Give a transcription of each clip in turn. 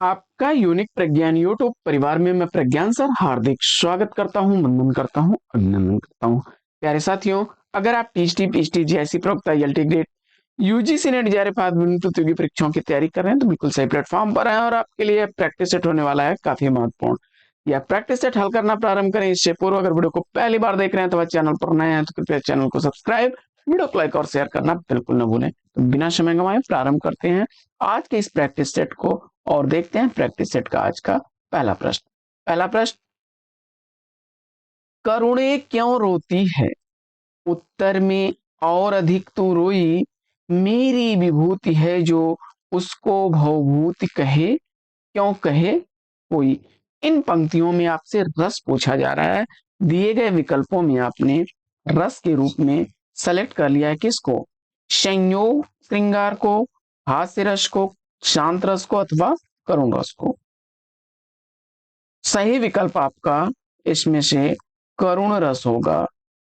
आपका यूनिक प्रज्ञान यूट्यूब परिवार में मैं प्रज्ञान सर हार्दिक स्वागत करता हूं, वंदन करता हूं, अभिनंदन करता हूं। प्यारे साथियों, अगर आप टीएसटी, पीएचडी जैसी प्रोक्ता LT grade UGC net JRF आदि विभिन्न प्रतियोगी परीक्षाओं की तैयारी कर रहे हैं तो बिल्कुल सही प्लेटफॉर्म पर है और आपके लिए प्रैक्टिस सेट होने वाला है काफी महत्वपूर्ण। यह प्रैक्टिस सेट हल करना प्रारंभ करें इससे पूर्व अगर वीडियो को पहली बार देख रहे हैं तो चैनल पर नए हैं तो कृपया चैनल को सब्सक्राइब, वीडियो को लाइक और शेयर करना बिल्कुल न भूलें। तो बिना समय गंवाए प्रारंभ करते हैं आज के इस प्रैक्टिस सेट को और देखते हैं प्रैक्टिस सेट का आज का पहला प्रश्न। पहला प्रश्न, करुणे क्यों रोती है? उत्तर में, और अधिक तू रोई, मेरी विभूति है जो उसको भवभूति कहे, क्यों कहे कोई। इन पंक्तियों में आपसे रस पूछा जा रहा है। दिए गए विकल्पों में आपने रस के रूप में सेलेक्ट कर लिया है किसको? संयोग श्रृंगार को, हास्य रस को, शांत रस को अथवा करुण रस को। सही विकल्प आपका इसमें से करुण रस होगा,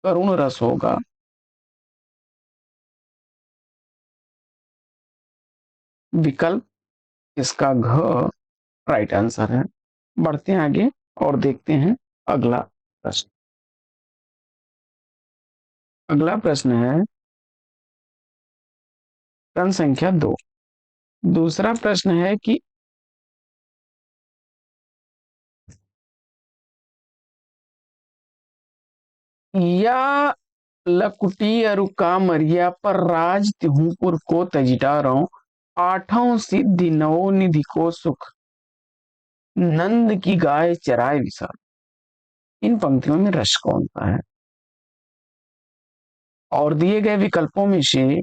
करुण रस होगा। विकल्प इसका घ राइट आंसर है। बढ़ते हैं आगे और देखते हैं अगला प्रश्न। अगला प्रश्न है प्रश्न संख्या 2। दूसरा प्रश्न है कि या लकुटी अरुका मरिया पर राज तिहुपुर को तजिटारों, आठों सिद्धि नवो निधि को सुख, नंद की गाय चराए विशाल। इन पंक्तियों में रस कौन सा है? और दिए गए विकल्पों में से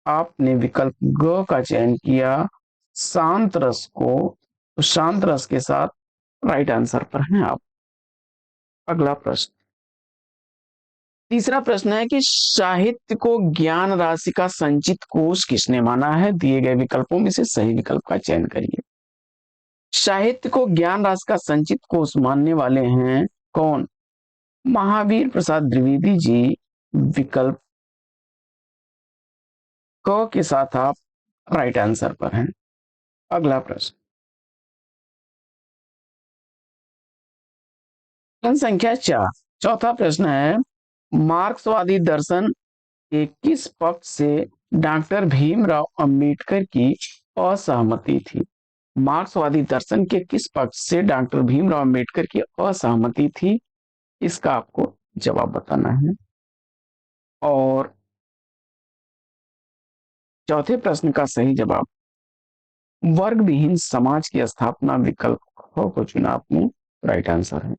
आपने विकल्प ग का चयन किया शांत रस को, तो शांत रस के साथ राइट आंसर पर हैं आप। अगला प्रश्न, तीसरा प्रश्न है कि साहित्य को ज्ञान राशि का संचित कोष किसने माना है? दिए गए विकल्पों में से सही विकल्प का चयन करिए। साहित्य को ज्ञान राशि का संचित कोष मानने वाले हैं कौन? महावीर प्रसाद द्विवेदी जी। विकल्प क के साथ आप राइट आंसर पर हैं। अगला प्रश्न, प्रश्न संख्या 4। चौथा प्रश्न है, मार्क्सवादी दर्शन के किस पक्ष से डॉक्टर भीमराव अंबेडकर की असहमति थी? मार्क्सवादी दर्शन के किस पक्ष से डॉक्टर भीमराव अंबेडकर की असहमति थी? इसका आपको जवाब बताना है। और चौथे प्रश्न का सही जवाब वर्ग विहीन समाज की स्थापना, विकल्प ख को चुना आपने, राइट आंसर है।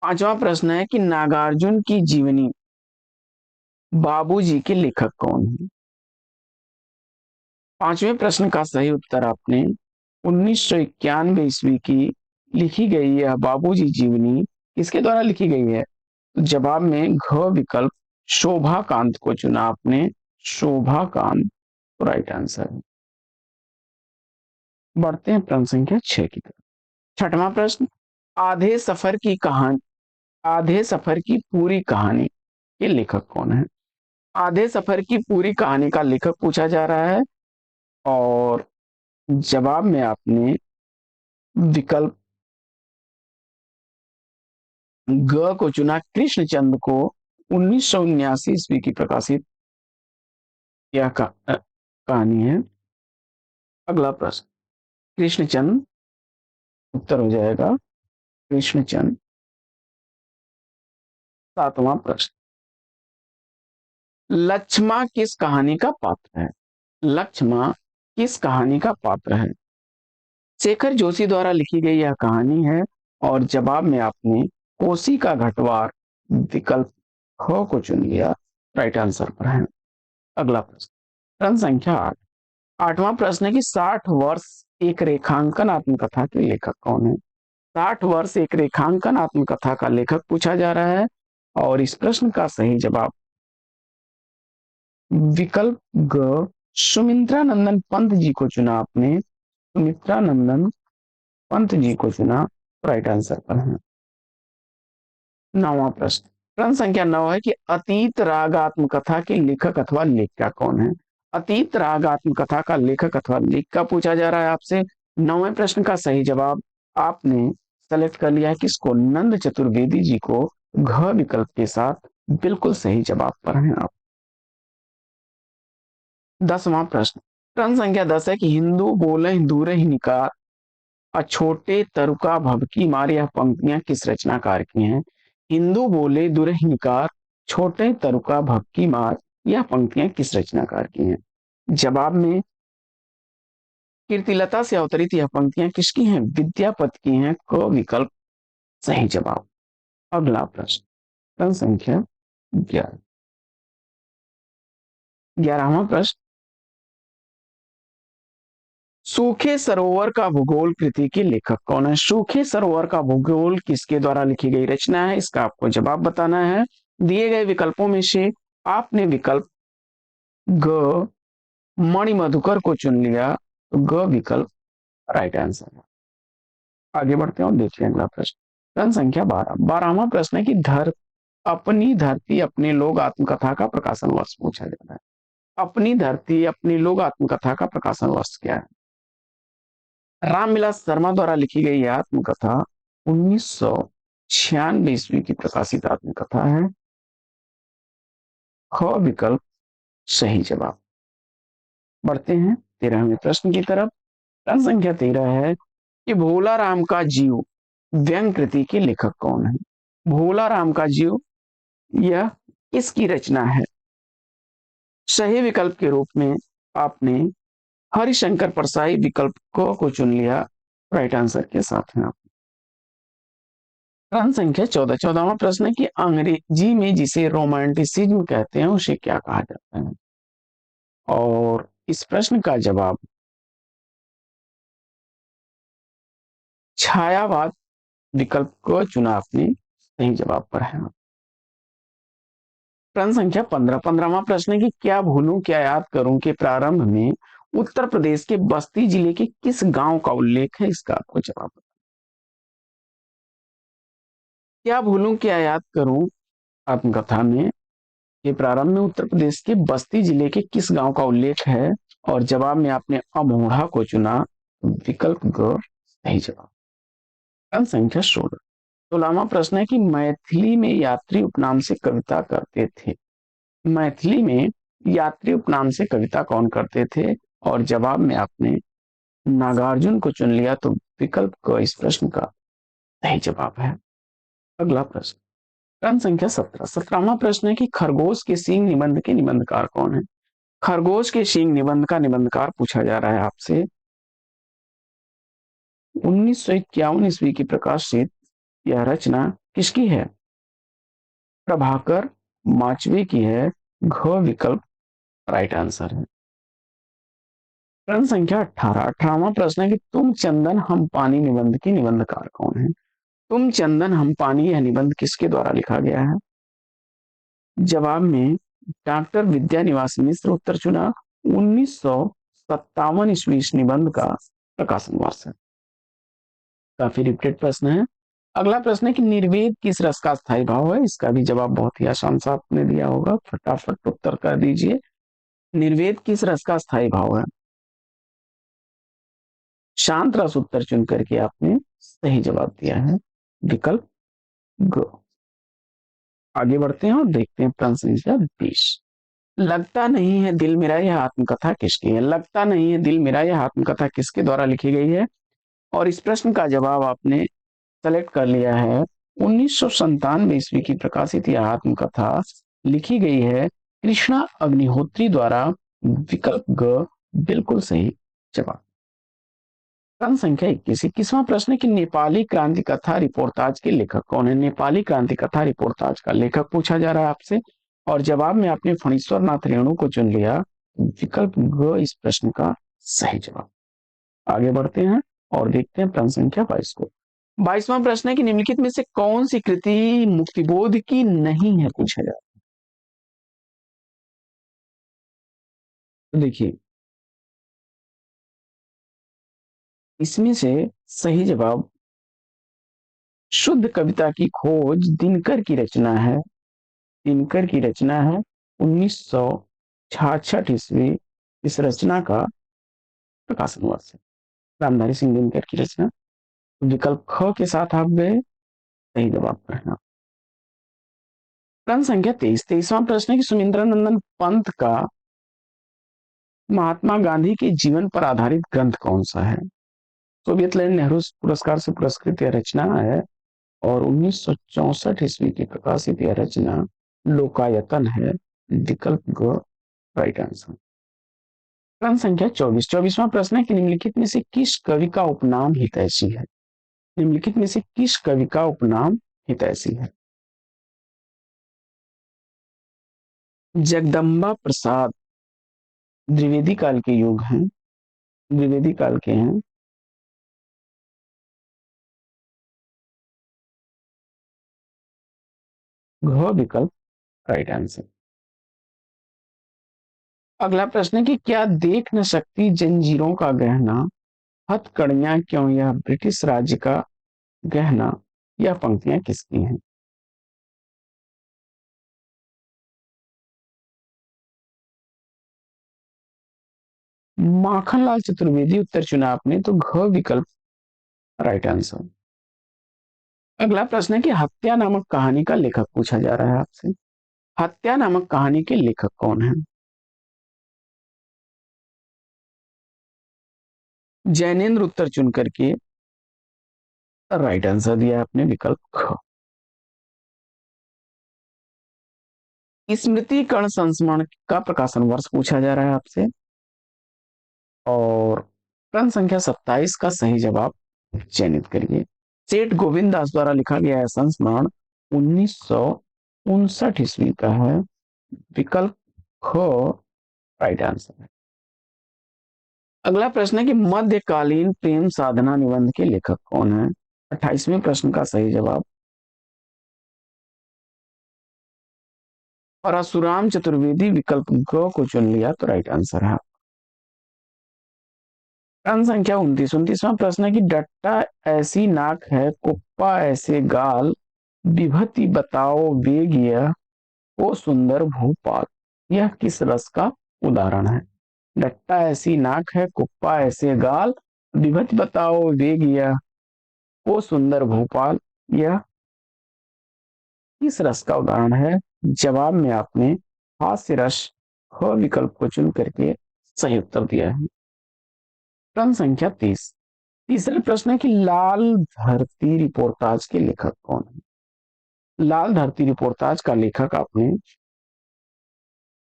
पांचवा प्रश्न है कि नागार्जुन की जीवनी बाबूजी के लेखक कौन है? पांचवें प्रश्न का सही उत्तर आपने 1991 ईस्वी की लिखी गई यह बाबूजी जीवनी किसके द्वारा लिखी गई है? तो जवाब में घ विकल्प शोभाकांत को चुना आपने, शोभाकांत राइट आंसर है। बढ़ते हैं प्रश्न संख्या 6 की तरफ। छठवां प्रश्न, आधे सफर की कहानी, आधे सफर की पूरी कहानी के लेखक कौन है? आधे सफर की पूरी कहानी का लेखक पूछा जा रहा है और जवाब में आपने विकल्प ग को चुना। कृष्णचंद्र को 1979 ईस्वी की प्रकाशित यह कहानी है। अगला प्रश्न, कृष्णचंद्र उत्तर हो जाएगा कृष्णचंद्र। सातवां प्रश्न, लक्ष्मा किस कहानी का पात्र है? लक्ष्मा किस कहानी का पात्र है? शेखर जोशी द्वारा लिखी गई यह कहानी है और जवाब में आपने कोसी का घटवार विकल्प ख को चुन लिया, राइट आंसर पर है। अगला प्रश्न, प्रश्न संख्या 8। आठवां प्रश्न है कि 60 वर्ष एक रेखांकन आत्मकथा के लेखक कौन है? 60 वर्ष एक रेखांकन आत्मकथा का लेखक पूछा जा रहा है और इस प्रश्न का सही जवाब विकल्प ग सुमित्रा नंदन पंत जी को चुना आपने, सुमित्रा नंदन पंत जी को चुना, राइट आंसर पर है। नौवां प्रश्न, प्रश्न संख्या 9 है कि अतीत राग आत्मकथा के लेखक अथवा लेखिका कौन है? अतीत राग आत्मकथा का लेखक अथवा लेखिका पूछा जा रहा है आपसे। 9वें प्रश्न का सही जवाब आपने सेलेक्ट कर लिया है किसको, नंद चतुर्वेदी जी को, घ विकल्प के साथ बिल्कुल सही जवाब पर हैं आप। 10वां प्रश्न, प्रश्न संख्या 10 है कि हिंदू बोले दूर ही निकार, अछोटे तरुका भवकी मार, यह पंक्तियां किस रचनाकार की हैं। हिंदू बोले दुरहि निकार, छोटे तरुका भवकी मार, यह पंक्तियां किस रचनाकार की हैं। जवाब में कीर्तिलता से अवतरित यह पंक्तियां किसकी हैं, विद्यापति की हैं, क विकल्प सही जवाब। अगला प्रश्न, प्रश्न संख्या 11, 11वां प्रश्न, सूखे सरोवर का भूगोल कृति के लेखक कौन है। सूखे सरोवर का भूगोल किसके द्वारा लिखी गई रचना है, इसका आपको जवाब बताना है। दिए गए विकल्पों में से आपने विकल्प ग मणिमधुकर को चुन लिया, तो ग विकल्प राइट आंसर है। आगे बढ़ते हैं और देखते हैं अगला प्रश्न, प्रश्न संख्या 12, 12वां प्रश्न है कि अपनी धरती अपने लोग आत्मकथा का प्रकाशन वर्ष पूछा जाता है। अपनी धरती अपने लोग आत्मकथा का प्रकाशन वर्ष क्या है। रामविलास शर्मा द्वारा लिखी गई यह आत्मकथा 1996 ईस्वी की प्रकाशित आत्मकथा है, ख विकल्प सही जवाब। बढ़ते हैं 13वें प्रश्न की तरफ, प्रश्न संख्या 13 है कि भोला राम का जीव व्यंग कृति के लेखक कौन है। भोला राम का जीव यह किसकी रचना है। सही विकल्प के रूप में आपने हरिशंकर परसाई विकल्प को चुन लिया, राइट आंसर के साथ हैं आप। प्रश्न संख्या 14, 14वां प्रश्न है कि अंग्रेजी में जिसे रोमांटिसिज्म कहते हैं उसे क्या कहा जाता है। और इस प्रश्न का जवाब छायावाद विकल्प को चुना आपने, सही जवाब पर है। प्रश्न संख्या 15, 15वां प्रश्न है कि क्या भूलूं क्या याद करूं के प्रारंभ में उत्तर प्रदेश के बस्ती जिले के किस गांव का उल्लेख है, इसका आपको जवाब। क्या भूलूं क्या याद करूं आत्मकथा में के प्रारंभ में उत्तर प्रदेश के बस्ती जिले के किस गांव का उल्लेख है, और जवाब में आपने अमोढ़ा को चुना, विकल्प ग सही जवाब। प्रश्न संख्या 16, 16वां प्रश्न है कि मैथिली में यात्री उपनाम से कविता करते थे। मैथिली में यात्री उपनाम से कविता कौन करते थे, और जवाब में आपने नागार्जुन को चुन लिया, तो विकल्प क इस प्रश्न का सही जवाब है। अगला प्रश्न, प्रश्न संख्या 17, 17वां प्रश्न है कि खरगोश के सींग निबंध के निबंधकार कौन है। खरगोश के सींग निबंध का निबंधकार पूछा जा रहा है आपसे। 1951 ईस्वी की प्रकाशित यह रचना किसकी है। प्रभाकर माचवे की है, घ विकल्प राइट आंसर है। प्रश्न संख्या 18, 18वां प्रश्न है कि तुम चंदन हम पानी निबंध की निबंधकार कौन है। तुम चंदन हम पानी यह निबंध किसके द्वारा लिखा गया है। जवाब में डॉक्टर विद्यानिवास मिश्र उत्तर चुना, 1957 ईस्वी इस निबंध का प्रकाशन वर्ष है। काफी रिपीटेड प्रश्न है। अगला प्रश्न है कि निर्वेद किस रस का स्थायी भाव है, इसका भी जवाब बहुत ही आसान सा आपने दिया होगा, फटाफट उत्तर कर दीजिए। निर्वेद किस रस का स्थायी भाव है। शांत रस उत्तर चुन करके आपने सही जवाब दिया है, विकल्प ग। आगे बढ़ते हैं और देखते हैं प्रश्न संख्या 20, लगता नहीं है दिल मेरा यह आत्मकथा किसकी है। लगता नहीं है दिल मेरा यह आत्मकथा किसके द्वारा लिखी गई है, और इस प्रश्न का जवाब आपने सेलेक्ट कर लिया है। 1997 ईस्वी की प्रकाशित यह आत्मकथा लिखी गई है कृष्णा अग्निहोत्री द्वारा, विकल्प ग बिल्कुल सही जवाब। प्रश्न संख्या 21, 21वां प्रश्न है कि नेपाली क्रांति कथा रिपोर्टाज के लेखक कौन है। नेपाली क्रांति कथा रिपोर्टाज का लेखक पूछा जा रहा है आपसे, और जवाब में आपने फणीश्वर नाथ रेणु को चुन लिया, विकल्प ग इस प्रश्न का सही जवाब। आगे बढ़ते हैं और देखते हैं प्रश्न संख्या 22 को। 22वां प्रश्न है कि निम्नलिखित में से कौन सी कृति मुक्तिबोध की नहीं है, पूछा जा रहा है। तो देखिए इसमें से सही जवाब शुद्ध कविता की खोज दिनकर की रचना है। दिनकर की रचना है 1966 ईस्वी, इस रचना का प्रकाशन वर्ष है। रामधारी सिंह दिनकर की रचना। विकल्प ख के साथ आप गए, सही जवाब पर है। प्रश्न संख्या 23, 23वां प्रश्न है कि सुमिंद्रानंदन पंत का महात्मा गांधी के जीवन पर आधारित ग्रंथ कौन सा है? सोवियत लैंड नेहरू पुरस्कार से पुरस्कृत यह रचना है और 1964 ईस्वी की प्रकाशित यह रचना लोकायतन है। विकल्प ग राइट आंसर। प्रश्न संख्या 24, 24वां प्रश्न है कि निम्नलिखित में से किस कवि का उपनाम हितैषी है? निम्नलिखित में से किस कवि का उपनाम हितैषी है? जगदम्बा प्रसाद द्विवेदी काल के युग हैं, द्विवेदी काल के हैं। घ विकल्प राइट आंसर। अगला प्रश्न है कि क्या देख न सकती जंजीरों का गहना, हथकड़ियां क्यों यह ब्रिटिश राज्य का गहना, यह पंक्तियां किसकी हैं? माखनलाल चतुर्वेदी उत्तर चुना आपने, तो घ विकल्प राइट आंसर। अगला प्रश्न है कि हत्या नामक कहानी का लेखक पूछा जा रहा है आपसे। हत्या नामक कहानी के लेखक कौन है? जैनेन्द्र उत्तर चुन करके राइट आंसर दिया आपने, विकल्प ख। स्मृति कर्ण संस्मरण का प्रकाशन वर्ष पूछा जा रहा है आपसे और प्रश्न संख्या 27 का सही जवाब चयनित करिए। सेठ गोविंद दास द्वारा लिखा गया है संस्मरण 1959 ईस्वी का है। विकल्प ख राइट आंसर है। अगला प्रश्न है कि मध्यकालीन प्रेम साधना निबंध के लेखक कौन है? 28वें प्रश्न का सही जवाब परशुराम चतुर्वेदी। विकल्प ग को चुन लिया तो राइट आंसर है। प्रश्न संख्या 29, 29वां प्रश्न है कि डट्टा ऐसी नाक है, कुप्पा ऐसे गाल, विभूति बताओ वेग यह, ओ सुंदर भूपाल, यह किस रस का उदाहरण है? डट्टा ऐसी नाक है, कुप्पा ऐसे गाल, विभूति बताओ वेग यह, ओ सुंदर भूपाल, यह किस रस का उदाहरण है? जवाब में आपने हास्य रस ह विकल्प को चुन करके सही उत्तर दिया है। प्रश्न संख्या 30, तीसरा प्रश्न है कि लाल धरती रिपोर्टाज के लेखक कौन है? लाल धरती रिपोर्टाज का लेखक आपने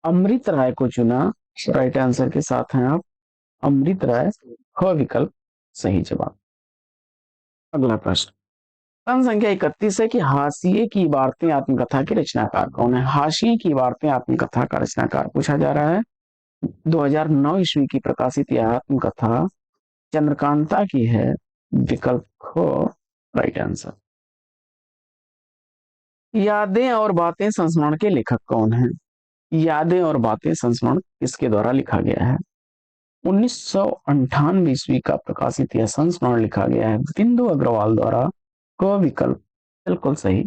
अमृत राय को चुना, राइट आंसर के साथ हैं आप अमृत राय, ह विकल्प सही जवाब। अगला प्रश्न, प्रश्न संख्या 31 है कि हाशिए की वार्तें आत्मकथा के रचनाकार कौन है? हाशिए की वार्तें आत्मकथा का रचनाकार पूछा जा रहा है। 2009 ईस्वी की प्रकाशित यह आत्मकथा चंद्रकांता की है। विकल्प ख राइट आंसर। यादें और बातें संस्मरण के लेखक कौन हैं? यादें और बातें संस्मरण किसके द्वारा लिखा गया है? 1998 ईस्वी का प्रकाशित यह संस्मरण लिखा गया है बिंदु अग्रवाल द्वारा। क विकल्प बिल्कुल सही।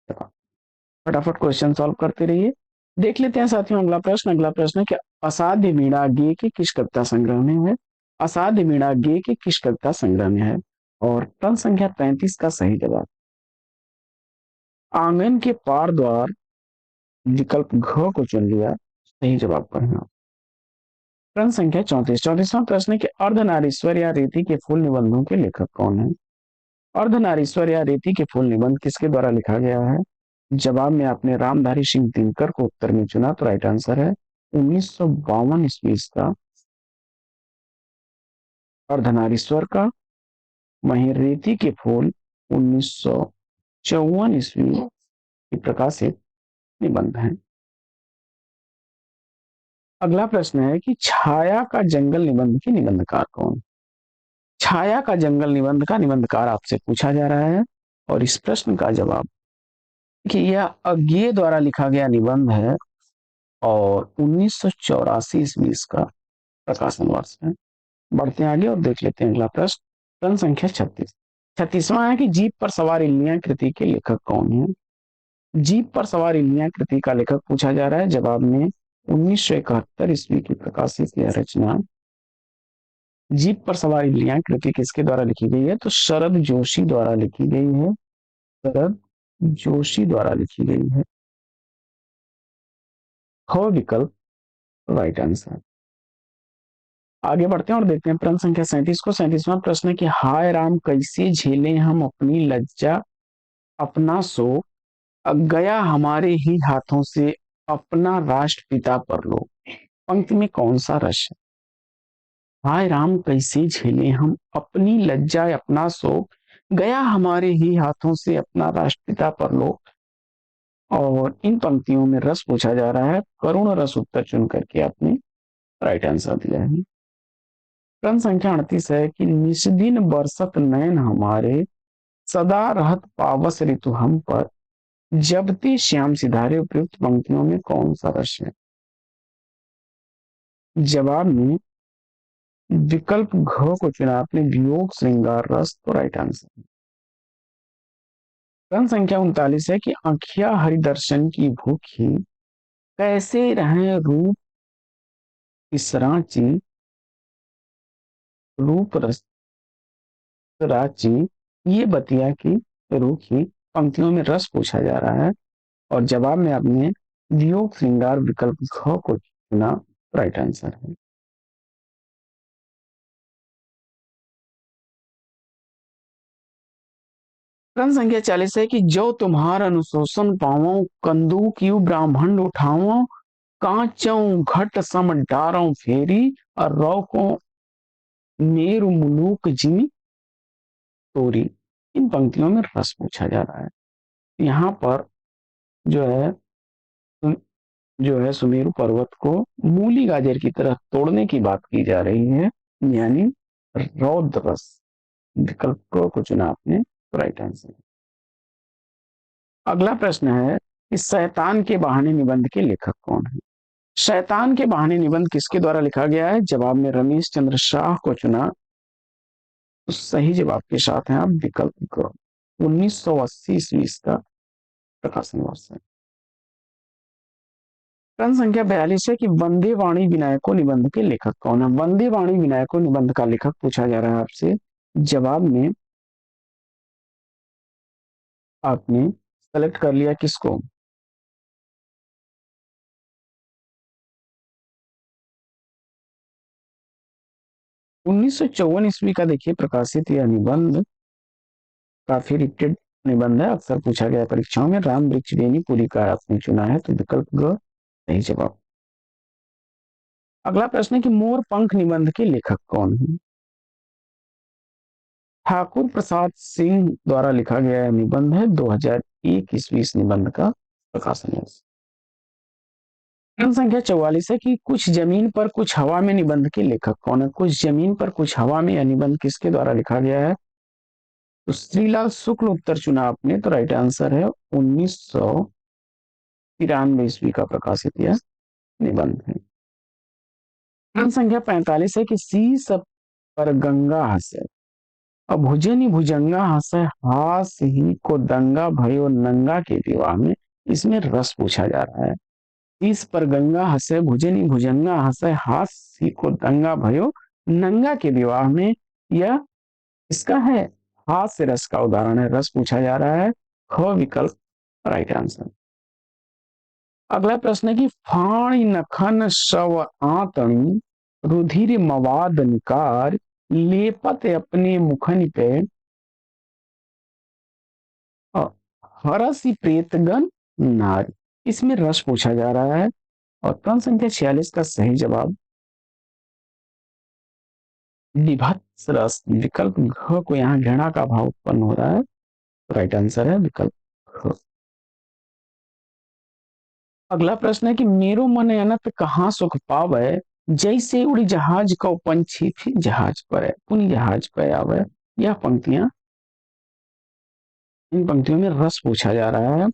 फटाफट क्वेश्चन सॉल्व करते रहिए। देख लेते हैं साथियों अगला प्रश्न। अगला प्रश्न है कि असाध्य वीणा गे के किस कविता संग्रह में है? असाध्य वीणा गे के किस कविता संग्रह में है? और प्रश्न संख्या 35 का सही जवाब आंगन के पार द्वार। विकल्प घ को चुन लिया, सही जवाब पर है। प्रश्न संख्या 34, 34वां प्रश्न है कि अर्धनारीश्वर या रेती के फूल निबंधों के लेखक कौन है? अर्धनारीश्वर या रेती के फूल निबंध किसके द्वारा लिखा गया है? जवाब में आपने रामधारी सिंह दिनकर को उत्तर में चुना तो राइट आंसर है 1952 ईस्वी का अर्धनारीश्वर का। वहीं रेती के फूल 1954 ईस्वी की प्रकाशित निबंध है। अगला प्रश्न है कि छाया का जंगल निबंध के निबंधकार कौन? छाया का जंगल निबंध का निबंधकार आपसे पूछा जा रहा है और इस प्रश्न का जवाब कि यह अज्ञेय द्वारा लिखा गया निबंध है और 1984 ईस्वी का प्रकाशन वर्ष है। बढ़ते हैं आगे और देख लेते हैं अगला प्रश्न। प्रश्न संख्या 36, 36वां है कि जीप पर सवार इल्लियां कृति के लेखक कौन है? जीप पर सवार इल्लियां कृति का लेखक पूछा जा रहा है। जवाब में 1971 ईस्वी की प्रकाशित यह रचना जीप पर सवार इलियां कृति किसके द्वारा लिखी गई है? तो शरद जोशी द्वारा लिखी गई है। शरद जोशी द्वारा लिखी गई है। ख विकल्प राइट आंसर। आगे बढ़ते हैं और देखते हैं प्रश्न संख्या 37 को। 37वां प्रश्न है कि हाय राम कैसे झेले हम अपनी लज्जा अपना शोक, गया हमारे ही हाथों से अपना राष्ट्रपिता परलोक। पंक्ति में कौन सा रस है? हाय राम कैसे झेले हम अपनी लज्जा अपना शोक, गया हमारे ही हाथों से अपना राष्ट्रपिता परलोक। और इन पंक्तियों में रस पूछा जा रहा है। करुण रस उत्तर चुन करके आपने राइट आंसर दिया है। प्रश्न संख्या 38 है कि निस्दिन बरसत नयन हमारे, सदा रहत पावस ऋतु हम पर, जबते श्याम सिधारे। उपयुक्त पंक्तियों में कौन सा रस है? जवाब में विकल्प घ को चुना आपने, वियोग श्रृंगार रस, तो राइट आंसर। प्रश्न संख्या 39 है कि आँखिया हरिदर्शन की भूखी, कैसे रहे रूप इसराची, रूप रस रांची, ये बतिया की रूखी। पंक्तियों में रस पूछा जा रहा है और जवाब में आपने वियोग श्रृंगार विकल्प घ को चुना, राइट आंसर है। प्रश्न संख्या 40 है कि जो तुम्हार अनुशोषण पावो, कंदूक यू ब्राह्मण उठाओ, कांचों घट सम डारों फेरी, और रौको मेरु मुलूक जिमी तोरी। इन पंक्तियों में रस पूछा जा रहा है। यहाँ पर जो है सुमेरु पर्वत को मूली गाजर की तरह तोड़ने की बात की जा रही है, यानी रौद्र रस। विकल्प को चुना आपने, राइट आंसर। अगला प्रश्न है कि शैतान के बहाने निबंध के लेखक कौन है? शैतान के बहाने निबंध किसके द्वारा लिखा गया है? जवाब में रमेश चंद्र शाह को चुना। तो सही जवाब के साथ हैं आप विकल्प को। 1980 ईस्वी का प्रकाशन वर्ष है। प्रश्न संख्या 42 है कि वंदे वाणी विनायको निबंध के लेखक कौन है? वंदे वाणी विनायको निबंध का लेखक पूछा जा रहा है आपसे। जवाब में आपने सेलेक्ट कर लिया किसको? 1954 ईस्वी का देखिए प्रकाशित यह निबंध काफी रिपीटेड निबंध है, अक्सर पूछा गया परीक्षाओं में। राम वृक्ष बेनीपुरी का आपने चुना है, तो विकल्प ग सही जवाब। अगला प्रश्न है कि मोर पंख निबंध के लेखक कौन है? ठाकुर प्रसाद सिंह द्वारा लिखा गया निबंध है। 2001 ईस्वी इस निबंध का प्रकाशन है। प्रश्न संख्या 44 है कि कुछ जमीन पर कुछ हवा में निबंध के लेखक कौन है? कुछ जमीन पर कुछ हवा में यह निबंध किसके द्वारा लिखा गया है? तो श्रीलाल शुक्ल उत्तर चुना आपने, तो राइट आंसर है। 1993 ईस्वी का प्रकाशित यह निबंध है। प्रश्न संख्या 45 है कि शीस पर गंगा हसे, भुजनी भुजंगा हसे, हास ही को दंगा भयो नंगा के विवाह में। इसमें रस पूछा जा रहा है। शीस पर गंगा हसे, भुजनी भुजंगा हसे, हास ही को दंगा भयो नंगा के विवाह में। यह इसका है हास्य रस का उदाहरण है। रस पूछा जा रहा है। ख विकल्प राइट आंसर। अगला प्रश्न है कि फाणी नखन शव आतणी, रुधिर मवाद निकार, लेपत अपने मुखन पे, हरसी प्रेतगन नार। इसमें रस पूछा जा रहा है और प्रश्न संख्या 46 का सही जवाब विभत्स रस। विकल्प घ को यहाँ घृणा का भाव उत्पन्न हो रहा है, राइट आंसर है विकल्प घ। अगला प्रश्न है कि मेरो मन अनत कहाँ सुख पावे, जैसे उड़ी जहाज का पंछी फिर जहाज पर है, पुनः जहाज पर आवे। यह पंक्तियां, इन पंक्तियों में रस पूछा जा रहा है।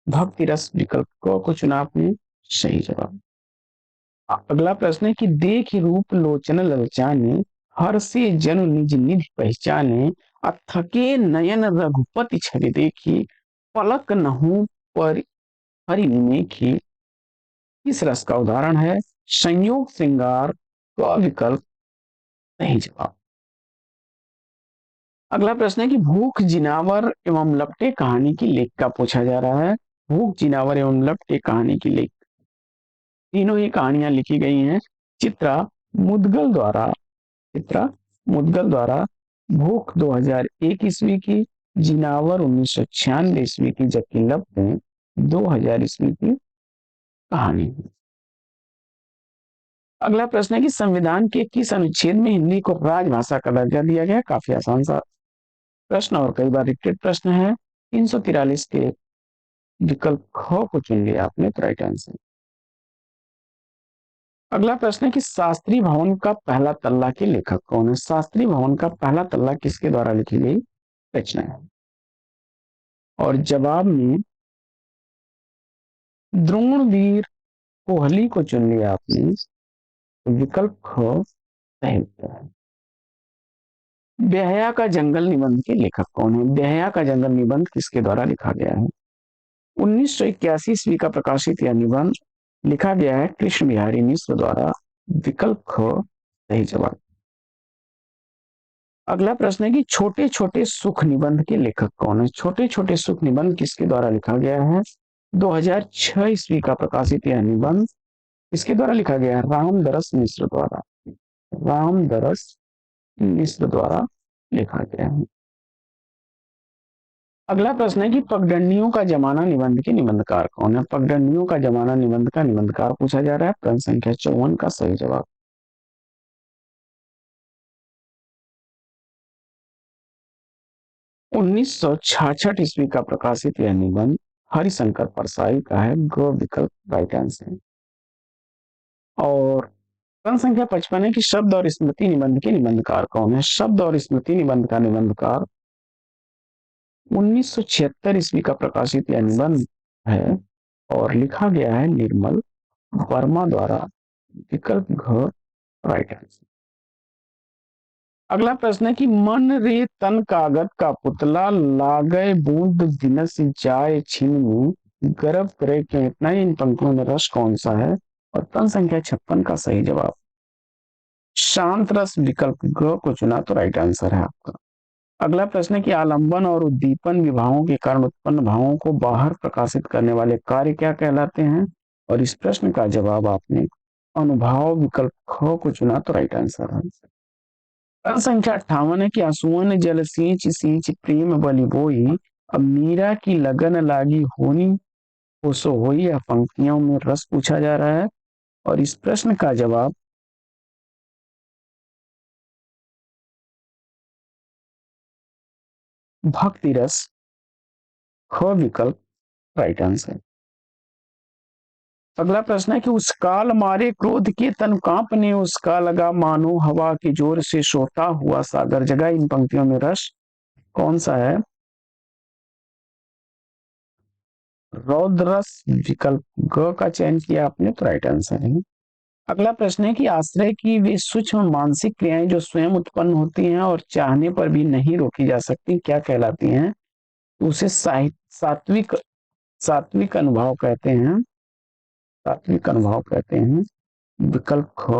भक्ति रस विकल्प को चुना आपने, सही जवाब। अगला प्रश्न है कि देख रूप लोचन ललचाने, हर से जनु निज निधि पहचाने, अथके नयन रघुपति छवि देखी, पलक नहु पर हरि निमेखी। इस रस का उदाहरण है संयोग श्रृंगार का विकल्प सही जवाब। अगला प्रश्न है कि भूख जिनावर एवं लपटे कहानी की लेखिका पूछा जा रहा है। भूख जिनावर एवं लपटे कहानी की लेख, तीनों ही कहानियां लिखी गई हैं चित्रा मुदगल द्वारा। चित्रा मुदगल द्वारा। भूख 2001 ईस्वी की, जिनावर 1996 ईस्वी की, जबकि लपटें 2000 ईस्वी की कहानी है। अगला प्रश्न है कि संविधान के किस अनुच्छेद में हिंदी को राजभाषा का दर्जा दिया गया है। काफी आसान सा प्रश्न और कई बार रिपीटेड प्रश्न है। 343 के विकल्प ख को चुन लिया आपने तो राइट आंसर। अगला प्रश्न है कि शास्त्री भवन का पहला तल्ला के लेखक कौन है। शास्त्री भवन का पहला तल्ला किसके द्वारा लिखी गई रचना है। और जवाब में द्रोणवीर कोहली को चुन लिया आपने तो विकल्प ख सही उत्तर है। बेहया का जंगल निबंध के लेखक कौन है। बेहया का जंगल निबंध किसके द्वारा लिखा गया है। 1981 ईस्वी का प्रकाशित यह निबंध लिखा गया है कृष्ण बिहारी मिश्र द्वारा। विकल्प ख सही जवाब। अगला प्रश्न है कि छोटे छोटे सुख निबंध के लेखक कौन है। छोटे छोटे सुख निबंध किसके द्वारा लिखा गया है। 2006 ईस्वी का प्रकाशित यह निबंध किसके द्वारा लिखा गया है। रामदरस मिश्र द्वारा। रामदरस मिश्र द्वारा लिखा गया है। अगला प्रश्न है कि पगडंडियों का जमाना निबंध के निबंधकार कौन है। पगडंडियों का जमाना निबंध का निबंधकार पूछा जा रहा है। प्रश्न संख्या 54 का सही जवाब। 1966 ईस्वी का प्रकाशित यह निबंध हरिशंकर परसाई का है। ग विकल्प राइट आंसर। और प्रश्न संख्या 55 है कि शब्द और स्मृति निबंध के निबंधकार कौन है। शब्द और स्मृति निबंध का निबंधकार 1976 ईस्वी का प्रकाशित यह निबंध है और लिखा गया है निर्मल वर्मा द्वारा। विकल्प घ राइट आंसर। अगला प्रश्न है कि मन रे तन कागज का पुतला लागय बूंद दिनस जाय छिन्न गर्भ करे क्यों इतना ही। इन पंक्तियों में रस कौन सा है। और प्रश्न संख्या 56 का सही जवाब शांत रस विकल्प ग को चुना तो राइट आंसर है आपका। अगला प्रश्न है कि आलंबन और उद्दीपन विभावों के कारण उत्पन्न भावों को बाहर प्रकाशित करने वाले कार्य क्या कहलाते हैं। और इस प्रश्न का जवाब आपने अनुभाव विकल्प ख को चुना तो राइट आंसर है। प्रश्न संख्या 58 है कि आंसुअन जल सींच सींच प्रेम बलि बोई अब मीरा की लगन लागी होनी हो सो होई। यह पंक्तियों में रस पूछा जा रहा है और इस प्रश्न का जवाब भक्ति रस ख विकल्प राइट आंसर। अगला प्रश्न है कि उस काल मारे क्रोध के तन कांपने उसका लगा मानो हवा के जोर से सोता हुआ सागर जगा। इन पंक्तियों में रस कौन सा है। रौद्रस विकल्प ग का चयन किया आपने तो राइट आंसर है। अगला प्रश्न है कि आश्रय की वे सूक्ष्म मानसिक क्रियाएं जो स्वयं उत्पन्न होती हैं और चाहने पर भी नहीं रोकी जा सकती क्या कहलाती हैं। उसे सात्विक सात्विक अनुभव कहते हैं। सात्विक अनुभव कहते हैं। विकल्प ख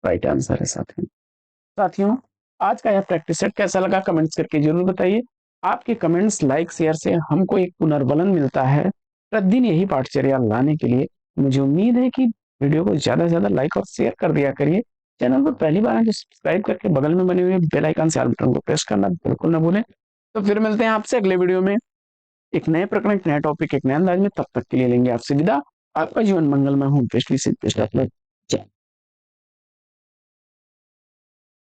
राइट आंसर है साथियों आज का यह प्रैक्टिस सेट कैसा लगा कमेंट्स करके जरूर बताइए। आपके कमेंट्स लाइक शेयर से हमको एक पुनर्बलन मिलता है प्रतिदिन यही पाठचर्या लाने के लिए। मुझे उम्मीद है कि वीडियो को ज्यादा से ज्यादा लाइक और शेयर कर दिया करिए। चैनल को पहली बार आके सब्सक्राइब करके बगल में बने हुए बेल आइकन से ऑल बटन को प्रेस करना बिल्कुल ना भूलें। तो फिर मिलते हैं आपसे अगले वीडियो में एक नए प्रकरण एक नया टॉपिक एक नए अंदाज में। तब तक के लिए लेंगे आपसे विदा। आपका जीवन मंगलमय हो। Best wishes best of luck.